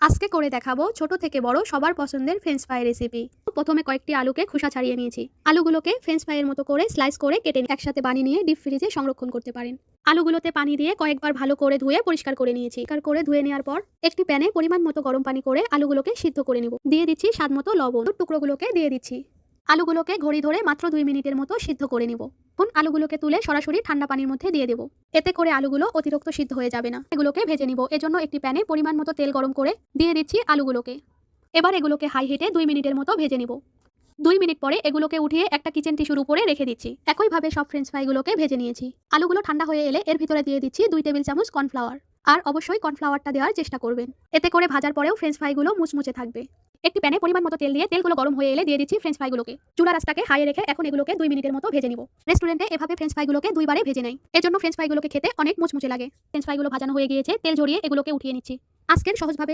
আজকে করে দেখাবো ছোট থেকে বড় সবার পছন্দের ফ্রেঞ্চ ফ্রাই রেসিপি। প্রথমে কয়েকটি আলুকে খোসা ছাড়িয়ে নিয়েছি। আলুগুলোকে ফ্রেঞ্চ ফ্রাইয়ের মতো করে স্লাইস করে কেটে একসাথে বানিয়ে নিয়ে ডিপ ফ্রিজে সংরক্ষণ করতে পারেন। আলুগুলোতে পানি দিয়ে কয়েকবার ভালো করে ধুয়ে পরিষ্কার করে নিয়েছি। ধুয়ে নেওয়ার পর একটি প্যানে পরিমাণ মতো গরম পানি করে আলুগুলোকে সিদ্ধ করে নিব। দিয়ে দিচ্ছি স্বাদ মতো লবণ। টুকরোগুলোকে দিয়ে দিচ্ছি। আলুগুলোকে ঘড়ি ধরে মাত্র 2 মিনিটের মতো সিদ্ধ করে নিব। এখন আলুগুলোকে তুলে সরাসরি ঠান্ডা পানির মধ্যে দিয়ে দেব। এতে করে আলুগুলো অতিরিক্ত সিদ্ধ হয়ে যাবে না। এগুলোকে ভেজে নিব। এজন্য একটি প্যানে পরিমাণ মতো তেল গরম করে দিয়ে দিচ্ছি আলুগুলোকে। এবার এগুলোকে হাই হিটে 2 মিনিটের মতো ভেজে নিব। 2 মিনিট পরে এগুলোকে উঠিয়ে একটা কিচেন টিস্যুর উপরে রেখে দিচ্ছি। একইভাবে সব ফ্রেঞ্চ ফ্রাইগুলোকে ভেজে নিয়েছি। আলুগুলো ঠান্ডা হয়ে এলে এর ভিতরে দিয়ে দিচ্ছি 2 টেবিল চামচ কর্নফ্লাওয়ার। আর অবশ্যই কর্নফ্লাওয়ারটা দেওয়ার চেষ্টা করবেন। এতে করে ভাজার পরেও ফ্রেঞ্চ ফ্রাইগুলো মুচমুচে থাকবে। একটি প্যানে পরিমাণ মতো তেল দিয়ে তেলগুলো গরম হয়ে এলে দিয়ে দিচ্ছি ফ্রেঞ্চ ফ্রাইগুলোকে। চুলার আঁচটাকে হাইয়ে রেখে এখন এগুলোকে 2 মিনিটের মতো ভেজে নিব। রেস্টুরেন্টে এভাবে ফ্রেঞ্চ ফ্রাইগুলোকে 2 বারে ভেজে নেয়। এজন্য ফ্রেঞ্চ ফ্রাইগুলোকে খেতে অনেক মুচমুচে লাগে। ফ্রেঞ্চ ফ্রাইগুলো ভাজানো হয়ে গিয়েছে, তেল ঝরিয়ে এগুলোকে উঠিয়ে নিচ্ছি। আজকের সহজভাবে